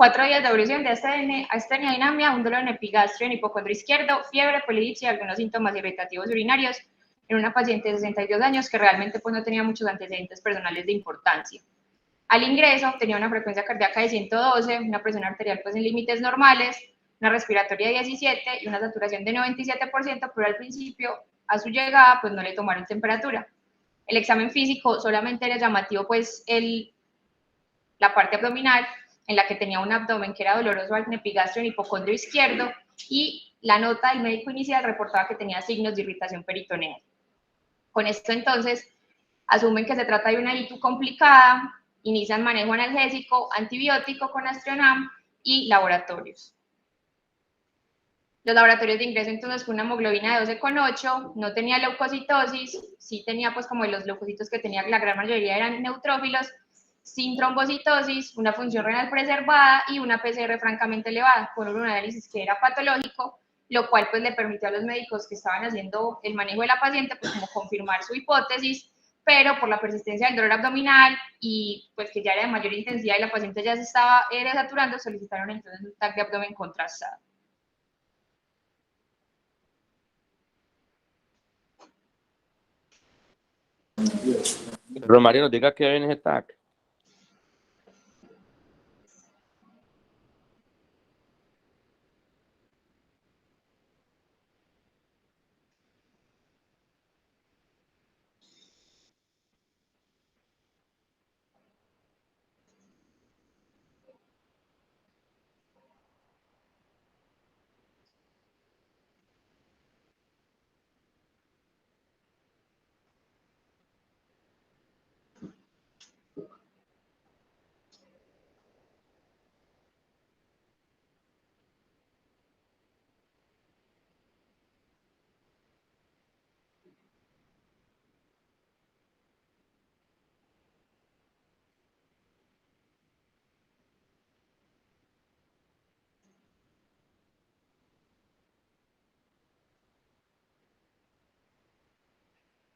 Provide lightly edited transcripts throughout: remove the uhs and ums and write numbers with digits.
4 días de evolución de astenia dinámica, un dolor en epigastrio en hipocondrio izquierdo, fiebre, polidipsia y algunos síntomas irritativos urinarios en una paciente de 62 años que realmente pues, no tenía muchos antecedentes personales de importancia. Al ingreso tenía una frecuencia cardíaca de 112, una presión arterial pues, en límites normales, una respiratoria de 17 y una saturación de 97%, pero al principio, a su llegada, pues no le tomaron temperatura. El examen físico solamente era llamativo pues la parte abdominal, en la que tenía un abdomen que era doloroso al epigastrio en hipocondrio izquierdo, y la nota del médico inicial reportaba que tenía signos de irritación peritoneal. Con esto entonces asumen que se trata de una ITU complicada, inician manejo analgésico, antibiótico con Astronam y laboratorios. Los laboratorios de ingreso entonces fue una hemoglobina de 12,8, no tenía leucocitosis, sí tenía pues como los leucocitos que tenía la gran mayoría eran neutrófilos, sin trombocitosis, una función renal preservada y una PCR francamente elevada, con un análisis que era patológico, lo cual pues le permitió a los médicos que estaban haciendo el manejo de la paciente pues como confirmar su hipótesis, pero por la persistencia del dolor abdominal y pues que ya era de mayor intensidad y la paciente ya se estaba desaturando, solicitaron entonces un TAC de abdomen contrastado. Romario, nos diga qué ven en ese TAC.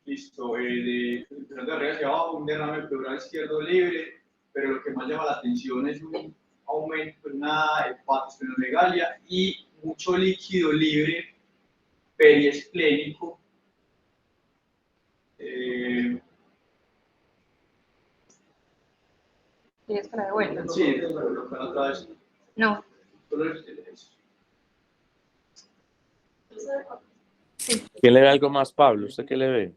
Listo, de arriba hacia abajo, un derrame pleural izquierdo libre, pero lo que más llama la atención es un aumento en una hepatosplenomegalia y mucho líquido libre periesplénico. ¿Quieres que la devuelva? Sí, lo que otra vez. No. Solo eso. Sí. ¿Quién le ve algo más, Pablo? ¿Usted qué le ve?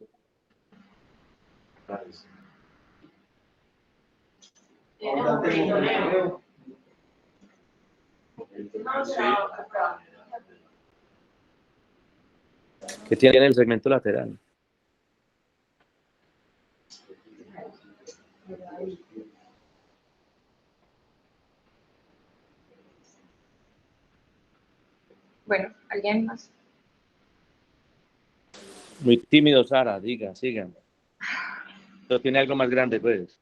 ¿Qué tiene en el segmento lateral? Bueno, ¿alguien más? Muy tímido, Sara, diga, sigan. ¿Pero tiene algo más grande, pues?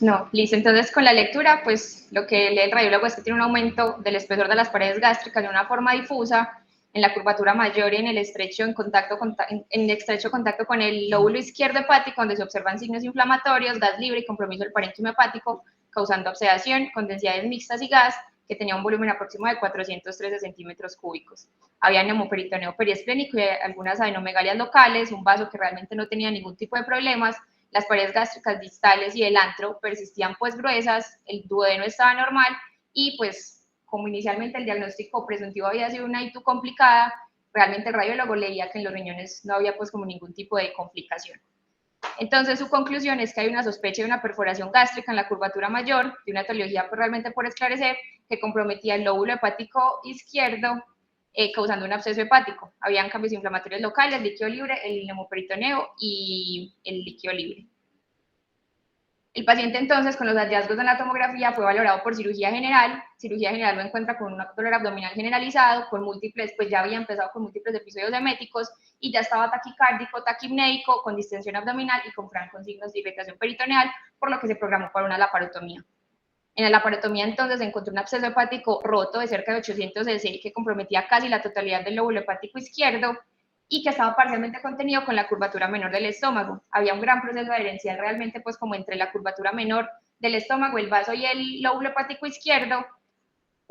No, listo. Entonces, con la lectura, pues lo que lee el radiólogo es que tiene un aumento del espesor de las paredes gástricas de una forma difusa en la curvatura mayor y en el estrecho contacto con el lóbulo izquierdo hepático, donde se observan signos inflamatorios, gas libre y compromiso del parénquima hepático, causando obsedación con densidades mixtas y gas, que tenía un volumen aproximado de 413 centímetros cúbicos. Había neumoperitoneo periesplénico y algunas adenomegalias locales, un vaso que realmente no tenía ningún tipo de problemas. Las paredes gástricas distales y el antro persistían pues gruesas, el duodeno estaba normal y pues como inicialmente el diagnóstico presuntivo había sido una ITU complicada, realmente el radiólogo leía que en los riñones no había pues como ningún tipo de complicación. Entonces su conclusión es que hay una sospecha de una perforación gástrica en la curvatura mayor, de una etiología pues, realmente por esclarecer, que comprometía el lóbulo hepático izquierdo, causando un absceso hepático. Habían cambios inflamatorios locales, líquido libre, el neumoperitoneo y el líquido libre. El paciente entonces con los hallazgos de la tomografía fue valorado por cirugía general lo encuentra con un dolor abdominal generalizado, con múltiples, pues ya había empezado con múltiples episodios eméticos y ya estaba taquicárdico, taquipneico, con distensión abdominal y con signos de irritación peritoneal, por lo que se programó para una laparotomía. En la laparotomía entonces se encontró un absceso hepático roto de cerca de 800 cc que comprometía casi la totalidad del lóbulo hepático izquierdo y que estaba parcialmente contenido con la curvatura menor del estómago. Había un gran proceso adherencial realmente pues como entre la curvatura menor del estómago, el vaso y el lóbulo hepático izquierdo,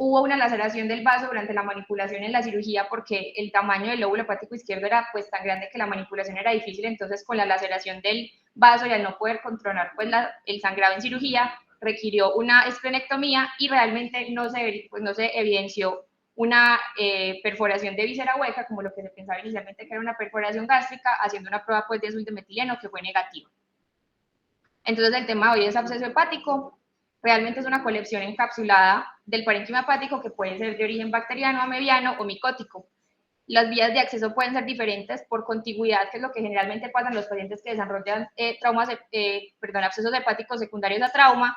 hubo una laceración del vaso durante la manipulación en la cirugía porque el tamaño del lóbulo hepático izquierdo era pues tan grande que la manipulación era difícil, entonces con la laceración del vaso y al no poder controlar pues el sangrado en cirugía, requirió una esplenectomía y realmente no se evidenció una perforación de víscera hueca, como lo que se pensaba inicialmente que era una perforación gástrica, haciendo una prueba pues de azul de metileno que fue negativa. Entonces el tema de hoy es absceso hepático. Realmente es una colección encapsulada del parénquima hepático que puede ser de origen bacteriano, amebiano o micótico. Las vías de acceso pueden ser diferentes por contigüidad, que es lo que generalmente pasa en los pacientes que desarrollan abscesos hepáticos secundarios a trauma,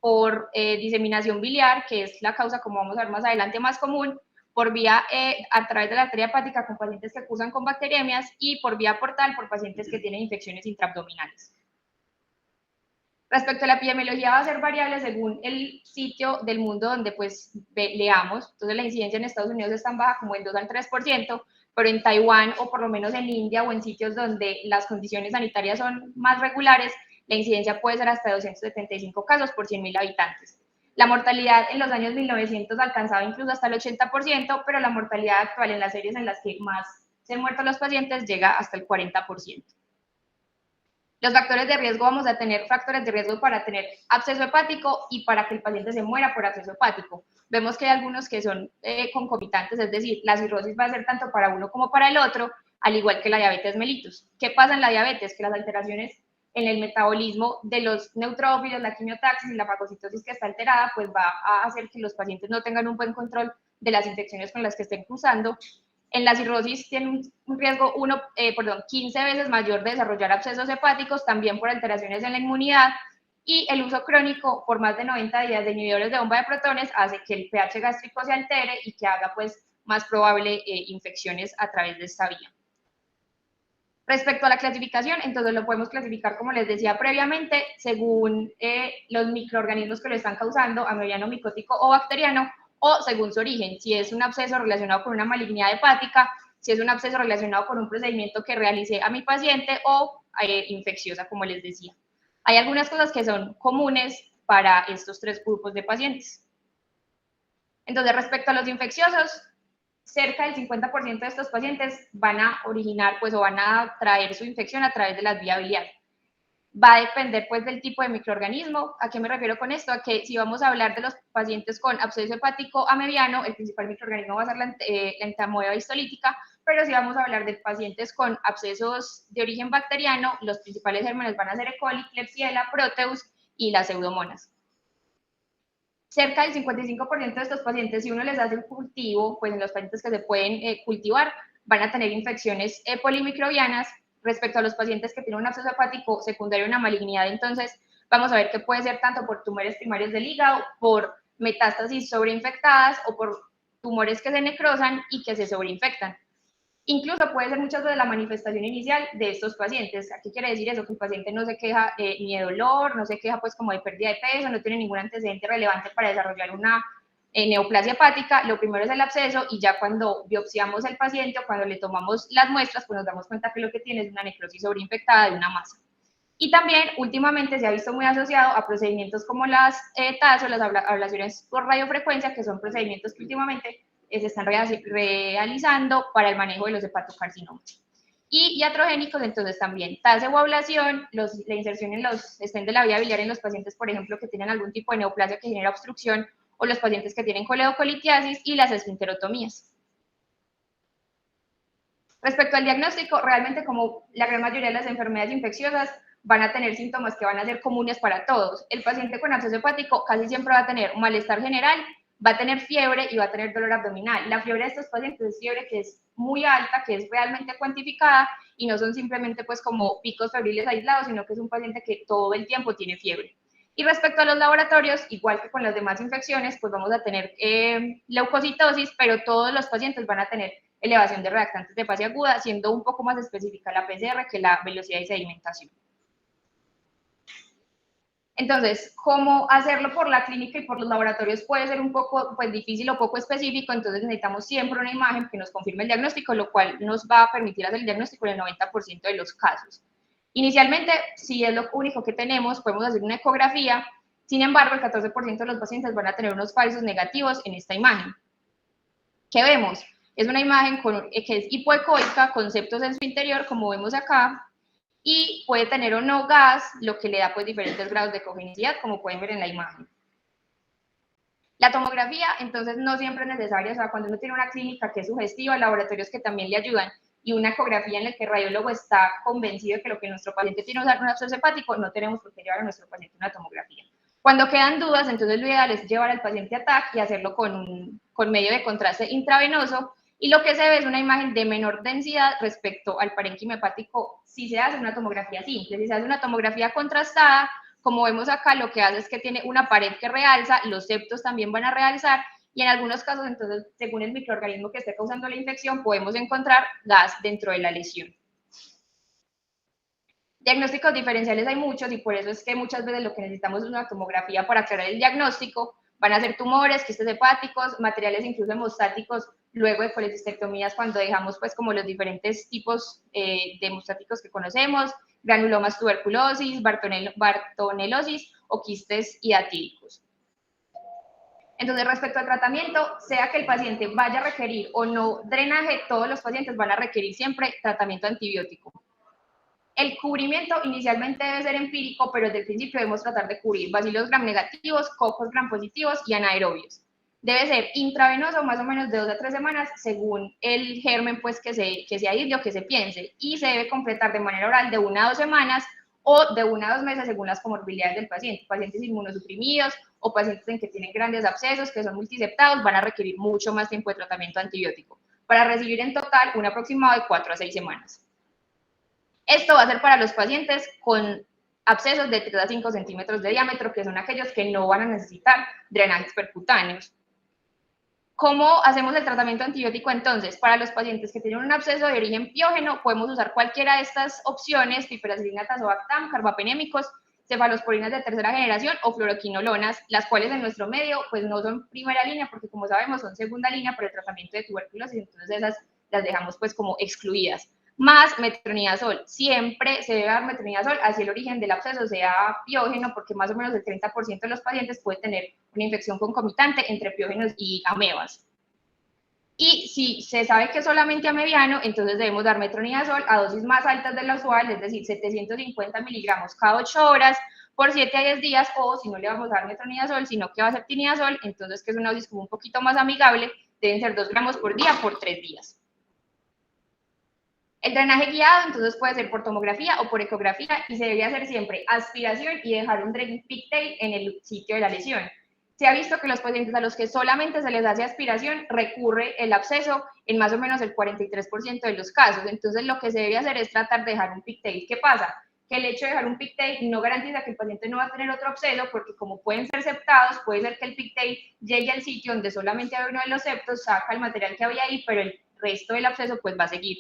por diseminación biliar, que es la causa, como vamos a ver más adelante, más común, por vía a través de la arteria hepática con pacientes que cursan con bacteriemias y por vía portal por pacientes que tienen infecciones intraabdominales. Respecto a la epidemiología va a ser variable según el sitio del mundo donde pues leamos, entonces la incidencia en Estados Unidos es tan baja como el 2 al 3%, pero en Taiwán o por lo menos en India o en sitios donde las condiciones sanitarias son más regulares, la incidencia puede ser hasta 275 casos por 100.000 habitantes. La mortalidad en los años 1900 alcanzaba incluso hasta el 80%, pero la mortalidad actual en las series en las que más se han muerto los pacientes llega hasta el 40%. Los factores de riesgo, vamos a tener factores de riesgo para tener absceso hepático y para que el paciente se muera por absceso hepático. Vemos que hay algunos que son concomitantes, es decir, la cirrosis va a ser tanto para uno como para el otro, al igual que la diabetes mellitus. ¿Qué pasa en la diabetes? Que las alteraciones en el metabolismo de los neutrófilos, la quimiotaxis y la fagocitosis que está alterada, pues va a hacer que los pacientes no tengan un buen control de las infecciones con las que estén cruzando. En la cirrosis tiene un riesgo 15 veces mayor de desarrollar abscesos hepáticos, también por alteraciones en la inmunidad, y el uso crónico por más de 90 días de inhibidores de bomba de protones hace que el pH gástrico se altere y que haga pues más probable infecciones a través de esta vía. Respecto a la clasificación, entonces lo podemos clasificar, como les decía previamente, según los microorganismos que lo están causando, amebiano, micótico o bacteriano, o según su origen, si es un absceso relacionado con una malignidad hepática, si es un absceso relacionado con un procedimiento que realicé a mi paciente o infecciosa, como les decía. Hay algunas cosas que son comunes para estos tres grupos de pacientes. Entonces, respecto a los infecciosos, cerca del 50% de estos pacientes van a originar, pues, o van a traer su infección a través de las vías biliares. Va a depender pues del tipo de microorganismo. ¿A qué me refiero con esto? A que si vamos a hablar de los pacientes con absceso hepático amebiano, el principal microorganismo va a ser la entamoeba histolítica, pero si vamos a hablar de pacientes con abscesos de origen bacteriano, los principales gérmenes van a ser E. coli, Klebsiella, Proteus y las pseudomonas. Cerca del 55% de estos pacientes, si uno les hace un cultivo, pues en los pacientes que se pueden cultivar, van a tener infecciones polimicrobianas. Respecto a los pacientes que tienen un absceso hepático secundario a una malignidad, entonces vamos a ver que puede ser tanto por tumores primarios del hígado, por metástasis sobreinfectadas o por tumores que se necrosan y que se sobreinfectan. Incluso puede ser muchas veces la manifestación inicial de estos pacientes. ¿Qué quiere decir eso? Que el paciente no se queja ni de dolor, no se queja pues como de pérdida de peso, no tiene ningún antecedente relevante para desarrollar una neoplasia hepática. Lo primero es el absceso y ya cuando biopsiamos el paciente o cuando le tomamos las muestras, pues nos damos cuenta que lo que tiene es una necrosis sobreinfectada de una masa. Y también últimamente se ha visto muy asociado a procedimientos como las TAS o las ablaciones por radiofrecuencia, que son procedimientos que últimamente se están realizando para el manejo de los hepatocarcinomas. Y iatrogénicos, entonces también TAS o ablación, la inserción en los stent de la vía biliar en los pacientes, por ejemplo, que tienen algún tipo de neoplasia que genera obstrucción, o los pacientes que tienen coledocolitiasis y las esfinterotomías. Respecto al diagnóstico, realmente como la gran mayoría de las enfermedades infecciosas van a tener síntomas que van a ser comunes para todos. El paciente con absceso hepático casi siempre va a tener un malestar general, va a tener fiebre y va a tener dolor abdominal. La fiebre de estos pacientes es fiebre que es muy alta, que es realmente cuantificada y no son simplemente pues como picos febriles aislados, sino que es un paciente que todo el tiempo tiene fiebre. Y respecto a los laboratorios, igual que con las demás infecciones, pues vamos a tener leucocitosis, pero todos los pacientes van a tener elevación de reactantes de fase aguda, siendo un poco más específica la PCR que la velocidad de sedimentación. Entonces, cómo hacerlo por la clínica y por los laboratorios puede ser un poco pues, difícil o poco específico, entonces necesitamos siempre una imagen que nos confirme el diagnóstico, lo cual nos va a permitir hacer el diagnóstico en el 90% de los casos. Inicialmente, si es lo único que tenemos, podemos hacer una ecografía Sin embargo, el 14% de los pacientes van a tener unos falsos negativos en esta imagen. ¿Qué vemos? Es una imagen que es hipoecoica, con septos en su interior, como vemos acá, y puede tener o no gas, lo que le da pues diferentes grados de congenicidad, como pueden ver en la imagen. La tomografía, entonces, no siempre es necesaria, o sea, cuando uno tiene una clínica que es sugestiva, laboratorios que también le ayudan, y una ecografía en la que el radiólogo está convencido de que lo que nuestro paciente tiene es un absceso hepático, no tenemos por qué llevar a nuestro paciente una tomografía. Cuando quedan dudas, entonces lo ideal es llevar al paciente a TAC y hacerlo con medio de contraste intravenoso, y lo que se ve es una imagen de menor densidad respecto al parénquima hepático si se hace una tomografía simple. Si se hace una tomografía contrastada, como vemos acá, lo que hace es que tiene una pared que realza, los septos también van a realzar, y en algunos casos, entonces, según el microorganismo que esté causando la infección, podemos encontrar gas dentro de la lesión. Diagnósticos diferenciales hay muchos, y por eso es que muchas veces lo que necesitamos es una tomografía para aclarar el diagnóstico. Van a ser tumores, quistes hepáticos, materiales incluso hemostáticos, luego de colecistectomías, cuando dejamos pues como los diferentes tipos de hemostáticos que conocemos, granulomas, tuberculosis, bartonelosis o quistes hidatíricos. Entonces, respecto al tratamiento, sea que el paciente vaya a requerir o no drenaje, todos los pacientes van a requerir siempre tratamiento antibiótico. El cubrimiento inicialmente debe ser empírico, pero desde el principio debemos tratar de cubrir bacilos gram negativos, cocos gram positivos y anaerobios. Debe ser intravenoso, más o menos de 2 a 3 semanas, según el germen pues, que se aísle o que se piense, y se debe completar de manera oral de 1 a 2 semanas o de 1 a 2 meses según las comorbilidades del paciente. Pacientes inmunosuprimidos o pacientes en que tienen grandes abscesos, que son multiseptados, van a requerir mucho más tiempo de tratamiento antibiótico, para recibir en total un aproximado de 4 a 6 semanas. Esto va a ser para los pacientes con abscesos de 3 a 5 centímetros de diámetro, que son aquellos que no van a necesitar drenajes percutáneos. ¿Cómo hacemos el tratamiento antibiótico entonces? Para los pacientes que tienen un absceso de origen piógeno, podemos usar cualquiera de estas opciones: piperacillina, tazobactam, carbapenémicos, cefalosporinas de tercera generación o fluoroquinolonas, las cuales en nuestro medio pues no son primera línea, porque como sabemos son segunda línea para el tratamiento de tuberculosis, entonces esas las dejamos pues como excluidas. Más metronidazol, siempre se debe dar metronidazol, así el origen del absceso sea piógeno, porque más o menos el 30% de los pacientes puede tener una infección concomitante entre piógenos y amebas. Y si se sabe que es solamente amebiano, entonces debemos dar metronidazol a dosis más altas de la usual, es decir, 750 miligramos cada 8 horas por 7 a 10 días, o si no le vamos a dar metronidazol, sino que va a ser tinidazol, entonces que es una dosis como un poquito más amigable, deben ser 2 gramos por día por 3 días. El drenaje guiado, entonces, puede ser por tomografía o por ecografía, y se debe hacer siempre aspiración y dejar un drain pigtail en el sitio de la lesión. Se ha visto que los pacientes a los que solamente se les hace aspiración recurre el absceso en más o menos el 43% de los casos. Entonces, lo que se debe hacer es tratar de dejar un pigtail. ¿Qué pasa? Que el hecho de dejar un pigtail no garantiza que el paciente no va a tener otro absceso, porque como pueden ser septados, puede ser que el pigtail llegue al sitio donde solamente hay uno de los septos, saca el material que había ahí, pero el resto del absceso pues va a seguir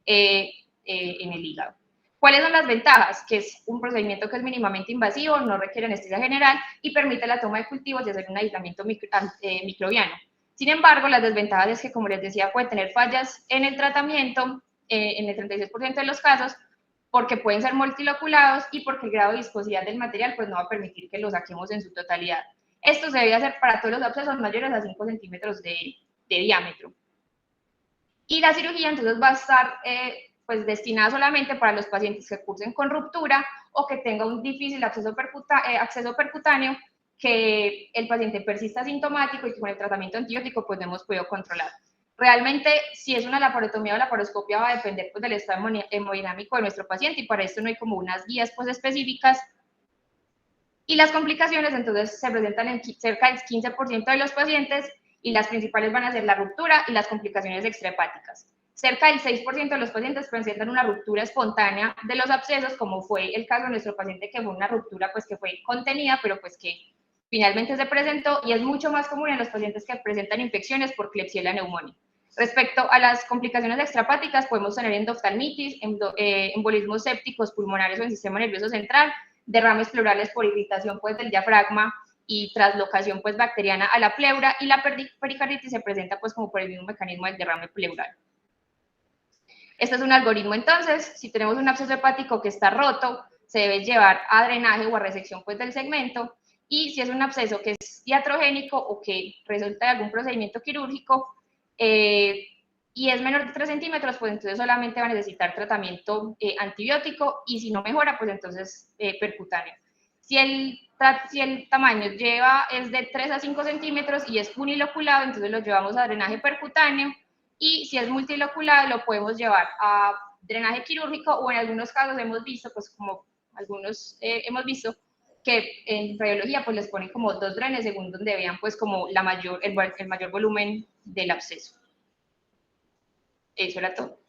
en el hígado. ¿Cuáles son las ventajas? Que es un procedimiento que es mínimamente invasivo, no requiere anestesia general y permite la toma de cultivos y hacer un aislamiento microbiano. Sin embargo, las desventajas es que, como les decía, puede tener fallas en el tratamiento en el 36% de los casos, porque pueden ser multiloculados y porque el grado de viscosidad del material pues no va a permitir que lo saquemos en su totalidad. Esto se debe hacer para todos los abscesos mayores a 5 centímetros de diámetro. Y la cirugía entonces va a estar pues destinada solamente para los pacientes que cursen con ruptura o que tenga un difícil acceso percutáneo, que el paciente persista asintomático y que con el tratamiento antibiótico pues no hemos podido controlar. Realmente, si es una laparotomía o laparoscopia, va a depender pues del estado hemodinámico de nuestro paciente, y para esto no hay como unas guías pues específicas. Y las complicaciones entonces se presentan en cerca del 15% de los pacientes, y las principales van a ser la ruptura y las complicaciones extrahepáticas. Cerca del 6% de los pacientes presentan una ruptura espontánea de los abscesos, como fue el caso de nuestro paciente, que fue una ruptura pues que fue contenida, pero pues que finalmente se presentó, y es mucho más común en los pacientes que presentan infecciones por Klebsiella pneumoniae. Respecto a las complicaciones extrahepáticas, podemos tener endoftalmitis, embolismos sépticos pulmonares o en sistema nervioso central, derrames pleurales por irritación pues del diafragma y traslocación pues bacteriana a la pleura, y la pericarditis se presenta pues como por el mismo mecanismo del derrame pleural. Este es un algoritmo entonces: si tenemos un absceso hepático que está roto, se debe llevar a drenaje o a resección pues del segmento, y si es un absceso que es iatrogénico o que resulta de algún procedimiento quirúrgico y es menor de 3 centímetros, pues entonces solamente va a necesitar tratamiento antibiótico y si no mejora, pues entonces percutáneo. Si el tamaño es de 3 a 5 centímetros y es uniloculado, entonces lo llevamos a drenaje percutáneo, y si es multiloculado lo podemos llevar a drenaje quirúrgico, o en algunos casos hemos visto, pues como algunos hemos visto, que en radiología pues les ponen como 2 drenes según donde vean pues como el mayor volumen del absceso. Eso era todo.